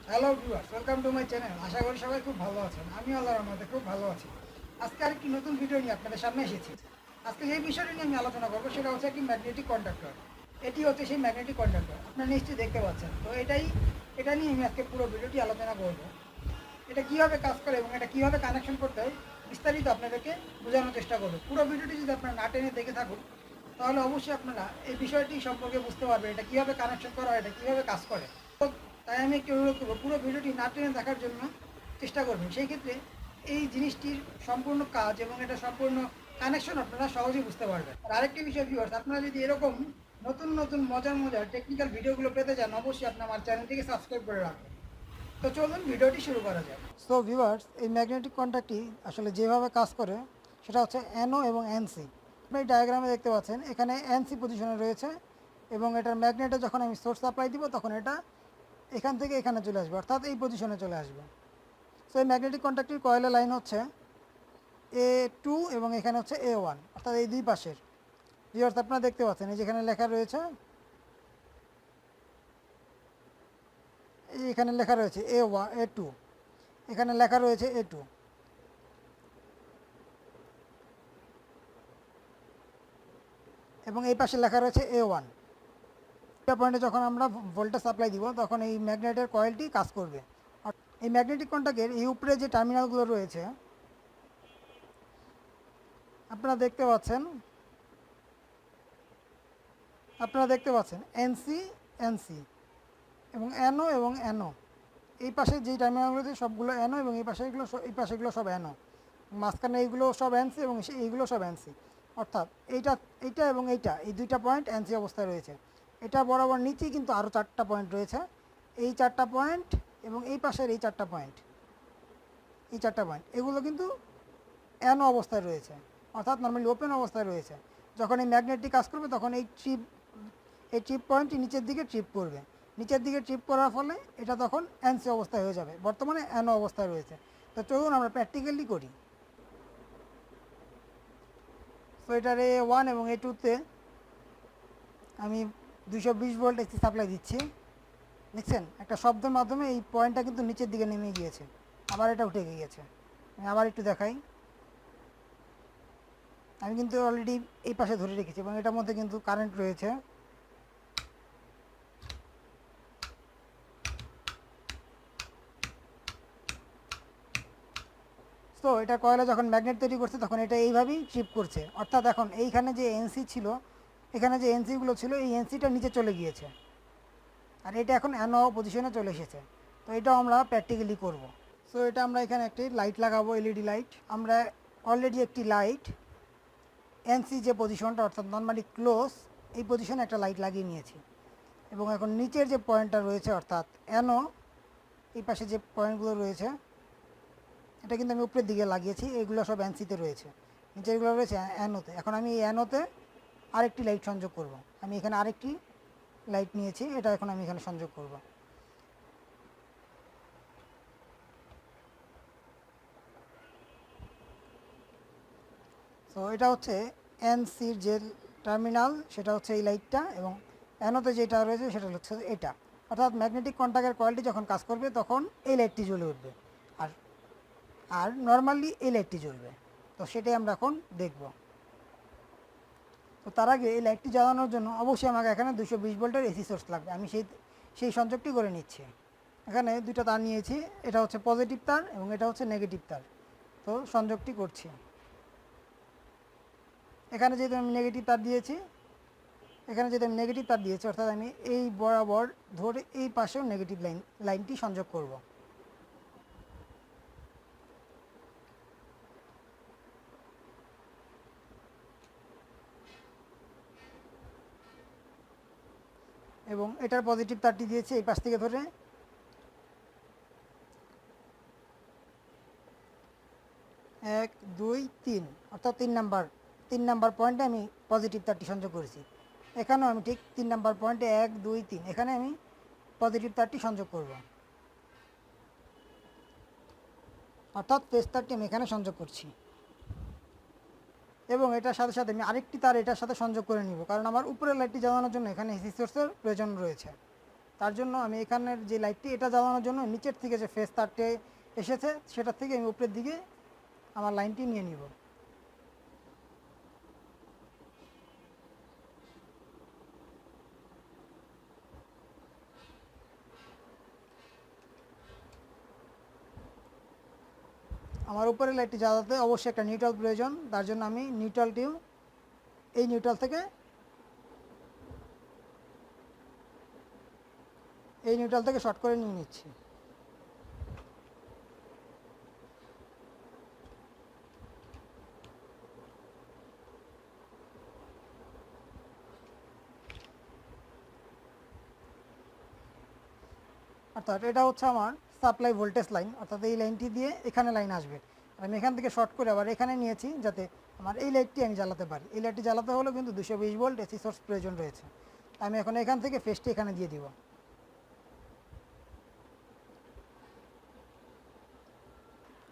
Hello viewers, welcome to my channel. আশা করি সবাই খুব ভালো আছেন। আমি আল্লাহর রহমতে খুব ভালো আছি। আজকে আরেকটি নতুন ভিডিও নিয়ে আপনাদের সামনে এসেছি। আজকে যে বিষয়টি নিয়ে আমি আলোচনা করবো সেটা হচ্ছে একটি ম্যাগনেটিক কন্ডাক্টর। এটি হচ্ছে সেই ম্যাগনেটিক কন্ডাক্টর, আপনারা নিশ্চয়ই দেখতে পাচ্ছেন। তো এটা নিয়ে আমি আজকে পুরো ভিডিওটি আলোচনা করব। এটা কীভাবে কাজ করে এবং এটা কীভাবে কানেকশন করতে হয় বিস্তারিত আপনাদেরকে বোঝানোর চেষ্টা করবো। পুরো ভিডিওটি যদি আপনারা না টেনে দেখে থাকুন তাহলে অবশ্যই আপনারা এই বিষয়টি সম্পর্কে বুঝতে পারবেন এটা কীভাবে কানেকশন করা হয়, এটা কীভাবে কাজ করে। তো তাই আমি একটু অনুরোধ করবো পুরো ভিডিওটি না টেনে দেখার জন্য চেষ্টা করবেন। সেই ক্ষেত্রে এই জিনিসটির সম্পূর্ণ কাজ এবং এটা সম্পূর্ণ কানেকশন আপনারা সহজেই বুঝতে পারবেন। আর আরেকটি বিষয় ভিউয়ার্স, আপনারা যদি এরকম নতুন নতুন মজার মজার টেকনিক্যাল ভিডিওগুলো পেতে চান অবশ্যই আপনার আমার চ্যানেলটিকে সাবস্ক্রাইব করে রাখবেন। তো চলুন ভিডিওটি শুরু করা যাক। সো ভিউয়ার্স, এই ম্যাগনেটিক কন্ট্যাক্টটি আসলে যেভাবে কাজ করে সেটা হচ্ছে NO এবং NC। আপনি এই ডায়াগ্রামে দেখতে পাচ্ছেন এখানে NC পজিশনে রয়েছে এবং এটার ম্যাগনেটে যখন আমি সোর্স সাপ্লাই দিব তখন এটা এখান থেকে এখানে চলে আসবে, অর্থাৎ এই পজিশনে চলে আসবে। সো এই ম্যাগনেটিক কন্ট্যাক্টটির কয়েলের লাইন হচ্ছে A2 এবং এখানে হচ্ছে A1, অর্থাৎ এই দুই পাশের। ভিউয়ার্স, আপনারা দেখতে পাচ্ছেন এই যেখানে লেখা রয়েছে, এখানে লেখা রয়েছে A1 A2, এখানে লেখা রয়েছে A2 এবং এই পাশে লেখা রয়েছে A1। এটা পয়েন্টে যখন আমরা ভোল্টেজ সাপ্লাই দিব তখন এই ম্যাগনেটের কয়েলটি কাজ করবে। এই ম্যাগনেটিক কন্ট্যাক্টের এই উপরে যে টার্মিনালগুলো রয়েছে আপনারা দেখতে পাচ্ছেন NC NC এবং NO এবং NO। এই পাশে যে টার্মিনালগুলো রয়েছে সবগুলো NO এবং এই পাশেগুলো সব NO। মাঝখানে এইগুলো সব NC এবং এইগুলো সব NC, অর্থাৎ এইটা এবং এই দুইটা পয়েন্ট NC অবস্থায় রয়েছে। এটা বরাবর নিচেই কিন্তু আরও চারটা পয়েন্ট রয়েছে, এই চারটা পয়েন্ট এবং এই পাশের এই চারটা পয়েন্ট এগুলো কিন্তু NO অবস্থায় রয়েছে, অর্থাৎ নর্মালি ওপেন অবস্থায় রয়েছে। যখন এই ম্যাগনেটটি কাজ করবে তখন এই ট্রিপ পয়েন্টটি নিচের দিকে ট্রিপ করবে। নিচের দিকে ট্রিপ করার ফলে এটা তখন NC অবস্থায় হয়ে যাবে, বর্তমানে NO অবস্থায় রয়েছে। তো চলুন আমরা প্র্যাকটিক্যালি করি। সো এটার A1 এবং A2-তে আমি 220 ভোল্ট এসি সাপ্লাই দিচ্ছি। দেখছেন একটা শব্দের মাধ্যমে এই পয়েন্টটা কিন্তু নিচের দিকে নেমে গিয়েছে, আবার এটা উঠে গিয়েছে। আমি আবার একটু দেখাই, আমি কিন্তু অলরেডি এই পাশে ধরে রেখেছি এবং এটার মধ্যে কিন্তু কারেন্ট রয়েছে। তো এটা কয়লা যখন ম্যাগনেট তৈরি করছে তখন এটা এইভাবেই ট্রিপ করছে, অর্থাৎ এখন এইখানে যে এনসি ছিল, এখানে যে এনসিগুলো ছিল এই এনসিটা নিচে চলে গিয়েছে আর এটা এখন অ্যানো পজিশনে চলে এসেছে। তো এটাও আমরা প্র্যাকটিক্যালি করব। সো এটা আমরা এখানে একটি লাইট লাগাবো, এলইডি লাইট। আমরা অলরেডি একটি লাইট এনসি যে পজিশনটা অর্থাৎ নর্মালি ক্লোজ, এই পজিশনে একটা লাইট লাগিয়ে নিয়েছি এবং এখন নিচের যে পয়েন্টটা রয়েছে অর্থাৎ অ্যানো, এই পাশে যে পয়েন্টগুলো রয়েছে এটা কিন্তু আমি উপরের দিকে লাগিয়েছি, এগুলো সব এনসিতে রয়েছে, নিচেরগুলো রয়েছে অ্যানোতে। এখন আমি এই অ্যানোতে আরেকটি লাইট সংযোগ করব। আমি এখানে আরেকটি লাইট নিয়েছি, এটা এখন আমি এখানে সংযোগ করব। তো এটা হচ্ছে এনসির যে টার্মিনাল সেটা হচ্ছে এই লাইটটা এবং অ্যানোতে যেটা রয়েছে সেটা হচ্ছে এটা, অর্থাৎ ম্যাগনেটিক কন্ট্যাক্টের কয়েলটি যখন কাজ করবে তখন এই লাইটটি জ্বলে উঠবে আর আর নর্মালি এই লাইটটি জ্বলবে। তো সেটাই আমরা এখন দেখব। তো তার আগে এই লাইটটি জ্বালানোর জন্য অবশ্যই আমাকে এখানে 220 ভোল্টের এসি সোর্স লাগবে। আমি সেই সংযোগটি করে নিচ্ছি। এখানে দুটো তার নিয়েছি, এটা হচ্ছে পজিটিভ তার এবং এটা হচ্ছে নেগেটিভ তার। তো সংযোগটি করছি। এখানে যেহেতু আমি নেগেটিভ তার দিয়েছি অর্থাৎ আমি এই বরাবর ধরে এই পাশেও নেগেটিভ লাইনটি সংযোগ করব। এবং এটার পজিটিভ তারটি দিয়েছি এই পাশ থেকে ধরে 1 2 3, অর্থাৎ 3 নাম্বার পয়েন্টে আমি পজিটিভ তারটি সংযোগ করেছি। এখানেও আমি ঠিক 3 নাম্বার পয়েন্টে 1 2 3 এখানে আমি পজিটিভ তারটি সংযোগ করব, অর্থাৎ ফেজ তারটি আমি এখানে সংযোগ করছি এবং এটার সাথে সাথে আমি আরেকটি তার এটার সাথে সংযোগ করে নিব, কারণ আমার উপরের লাইটটি জ্বালানোর জন্য এখানে এসি সোর্সের প্রয়োজন রয়েছে। তার জন্য আমি এখানের যে লাইটটি এটা জ্বালানোর জন্য নিচের থেকে যে ফেস তারটি এসেছে সেটার থেকে আমি উপরের দিকে আমার লাইনটি নিয়ে নিব। আমার উপরে লাইটটি জ্বালাতে অবশ্যই একটা নিউট্রাল প্রয়োজন, তার জন্য আমি নিউট্রালটিও এই নিউট্রাল থেকে শর্ট করে নিয়ে নিচ্ছি। অর্থাৎ এটা হচ্ছে আমার সাপ্লাই ভোল্টেজ লাইন, অর্থাৎ এই লাইনটি দিয়ে এখানে লাইন আসবে। আমি এখান থেকে শর্ট করে আবার এখানে নিয়েছি যাতে আমার এই লাইটটি আমি জ্বালাতে পারি। এই লাইটটি জ্বালাতে হলেও কিন্তু 220 ভোল্ট এসি সোর্স প্রয়োজন রয়েছে। আমি এখন এখান থেকে ফেসটি এখানে দিয়ে দিব।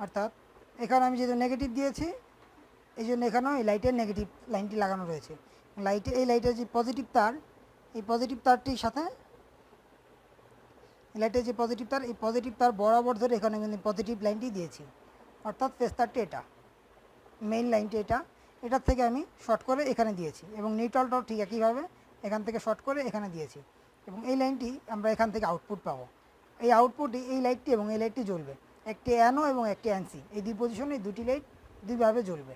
অর্থাৎ এখানে আমি যেহেতু নেগেটিভ দিয়েছি এই জন্য এখানেও এই লাইটের নেগেটিভ লাইনটি লাগানো রয়েছে। এই লাইটের যে পজিটিভ তার, এই পজিটিভ তারটির সাথে লাইটের যে পজিটিভ তার, এই পজিটিভ তার বরাবর ধরে এখানে কিন্তু পজিটিভ লাইনটি দিয়েছি। অর্থাৎ ফেস তারটি এটা, মেইন লাইনটি এটার থেকে আমি শর্ট করে এখানে দিয়েছি এবং নিউট্রালটাও ঠিক একইভাবে এখান থেকে শর্ট করে এখানে দিয়েছি এবং এই লাইনটি আমরা এখান থেকে আউটপুট পাবো। এই আউটপুটে এই লাইটটি এবং এই লাইটটি জ্বলবে, একটি অ্যানো এবং একটি অ্যানসি, এই দুই পজিশনে দুটি লাইট দুইভাবে জ্বলবে।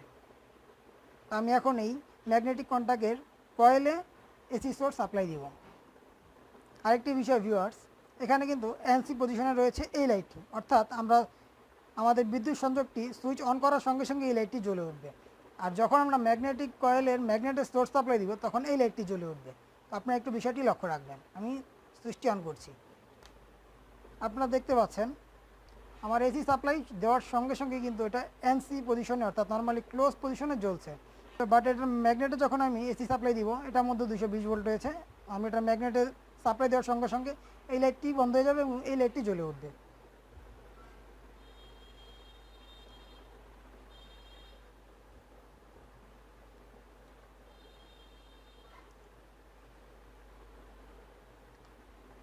আমি এখন এই ম্যাগনেটিক কন্ট্যাক্টের কয়েলে এসি সোর্স সাপ্লাই দিব। আরেকটি বিষয় ভিউয়ার্স, এখানে কিন্তু এনসি পজিশনে রয়েছে এই লাইটটি, অর্থাৎ আমাদের বিদ্যুৎ সংযোগটি সুইচ অন করার সঙ্গে সঙ্গে এই লাইটটি জ্বলে উঠবে। আর যখন আমরা ম্যাগনেটিক কয়েলের ম্যাগনেটের সোর্স সাপ্লাই দিব তখন এই লাইটটি জ্বলে উঠবে। তো আপনারা একটু বিষয়টি লক্ষ্য রাখবেন। আমি সুইচটি অন করছি, আপনারা দেখতে পাচ্ছেন আমার এসি সাপ্লাই দেওয়ার সঙ্গে সঙ্গে কিন্তু এটা এনসি পজিশনে অর্থাৎ নর্মালি ক্লোজ পজিশনে জ্বলছে। বাট এটার ম্যাগনেটে যখন আমি এসি সাপ্লাই দিব এটার মধ্যে 220 ভোল্ট রয়েছে, আমি এটা ম্যাগনেটে সাপ্লাই দেওয়ার সঙ্গে সঙ্গে এই লাইটটি বন্ধ হয়ে যাবে এবং এই লাইটটি জ্বলে উঠবে।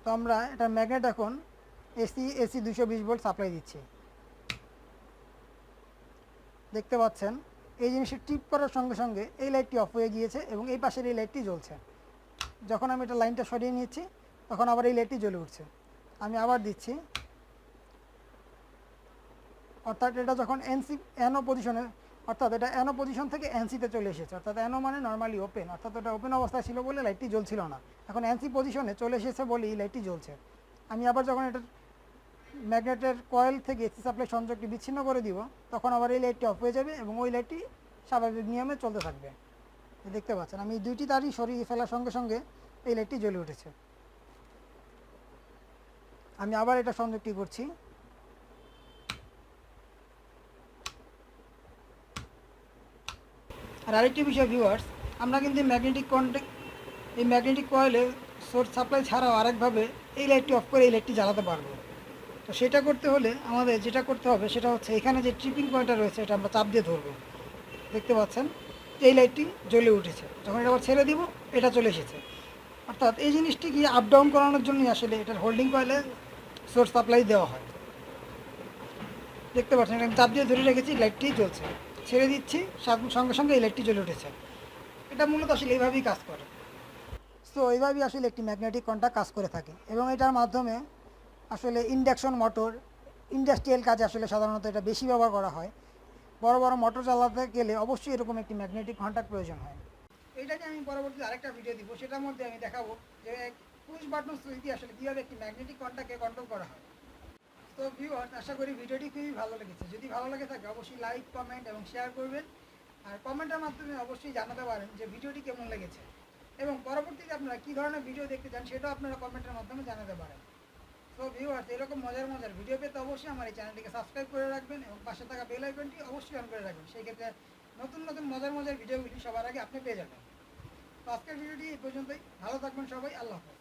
তো আমরা এটা ম্যাগনেট এখন এসি 220 ভোল্ট সাপ্লাই দিচ্ছি। দেখতে পাচ্ছেন এই জিনিসটি টিপ করার সঙ্গে সঙ্গে এই লাইটটি অফ হয়ে গিয়েছে এবং এই পাশের এই লাইটটি জ্বলছে। যখন আমি এটা লাইনটা সরিয়ে নিচ্ছি তখন আবার এই লাইটটি জ্বলে উঠছে। আমি আবার দিচ্ছি, অর্থাৎ এটা যখন এনও পজিশনে, অর্থাৎ এটা এনও পজিশন থেকে এনসিতে চলে এসেছে। অর্থাৎ এনও মানে নর্মালি ওপেন, অর্থাৎ এটা ওপেন অবস্থায় ছিল বলে লাইটটি জ্বলছিল না, এখন এনসি পজিশনে চলে এসেছে বলে এই লাইটটি জ্বলছে। আমি আবার যখন এটা ম্যাগনেটের কয়েল থেকে এসি সাপ্লাই সংযোগটি বিচ্ছিন্ন করে দিব তখন আবার এই লাইটটি অফ হয়ে যাবে এবং ওই লাইটটি স্বাভাবিক নিয়মে চলতে থাকবে। দেখতে পাচ্ছেন আমি দুইটি তারই সরিয়ে ফেলার সঙ্গে সঙ্গে এই লাইটটি জ্বলে উঠেছে। আমি আবার এটা সংযোগটি করছি। আর আরেকটি বিষয় ভিউয়ার্স, আমরা কিন্তু এই ম্যাগনেটিক কয়েলে সোর্স সাপ্লাই ছাড়াও আরেকভাবে এই লাইটটি অফ করে এই লাইটটি জ্বালাতে পারবো। তো সেটা করতে হলে আমাদের যেটা করতে হবে সেটা হচ্ছে এখানে যে ট্রিপিং পয়েন্টটা রয়েছে এটা আমরা চাপ দিয়ে ধরবো। দেখতে পাচ্ছেন এই লাইটটি জ্বলে উঠেছে, যখন এটা আবার ছেড়ে দিব এটা চলে এসেছে। অর্থাৎ এই জিনিসটি কি আপ ডাউন করানোর জন্যই আসলে এটার হোল্ডিং কয়েলে সোর্স সাপ্লাই দেওয়া হয়। দেখতে পাচ্ছেন আমি চাপ দিয়ে ধরে রেখেছি, লাইটটি জ্বলছে, ছেড়ে দিচ্ছি সঙ্গে সঙ্গে এই লাইটটি জ্বলে উঠেছে। এটা মূলত আসলে এইভাবেই কাজ করে। সো এইভাবেই আসলে একটি ম্যাগনেটিক কন্ট্যাক্ট কাজ করে থাকে এবং এটার মাধ্যমে আসলে ইন্ডাকশন মোটর, ইন্ডাস্ট্রিয়াল কাজে আসলে সাধারণত এটা বেশি ব্যবহার করা হয়। বড় বড় মোটর চালাতে গেলে অবশ্যই এরকম একটি ম্যাগনেটিক কন্ট্যাক্ট প্রয়োজন হয়। এটাকে আমি পরবর্তীতে আরেকটা ভিডিও দিব, সেটার মধ্যে আমি দেখাবো যে পুশ বাটন সুইচ দিয়ে আসলে কীভাবে একটি ম্যাগনেটিক কন্ট্যাক্টকে কন্ট্রোল করা হয়। তো ভিউয়ার্স, আশা করি ভিডিওটি খুবই ভালো লেগেছে। যদি ভালো লাগে থাকে অবশ্যই লাইক, কমেন্ট এবং শেয়ার করবেন। আর কমেন্টের মাধ্যমে অবশ্যই জানাতে পারেন যে ভিডিওটি কেমন লেগেছে এবং পরবর্তীতে আপনারা কী ধরনের ভিডিও দেখতে চান সেটাও আপনারা কমেন্টের মাধ্যমে জানাতে পারেন। তো ভিউয়ার্স, এরকম মজার মজার ভিডিও পেতে অবশ্যই আমার এই চ্যানেলটিকে সাবস্ক্রাইব করে রাখবেন এবং পাশে থাকা বেল আইকনটি অবশ্যই অন করে রাখবেন। সেই ক্ষেত্রে নতুন নতুন মজার মজার ভিডিওগুলি সবার আগে আপনি পেয়ে যাবেন। তো আজকের ভিডিওটি এই পর্যন্তই। ভালো থাকবেন সবাই, আল্লাহ হাফেজ।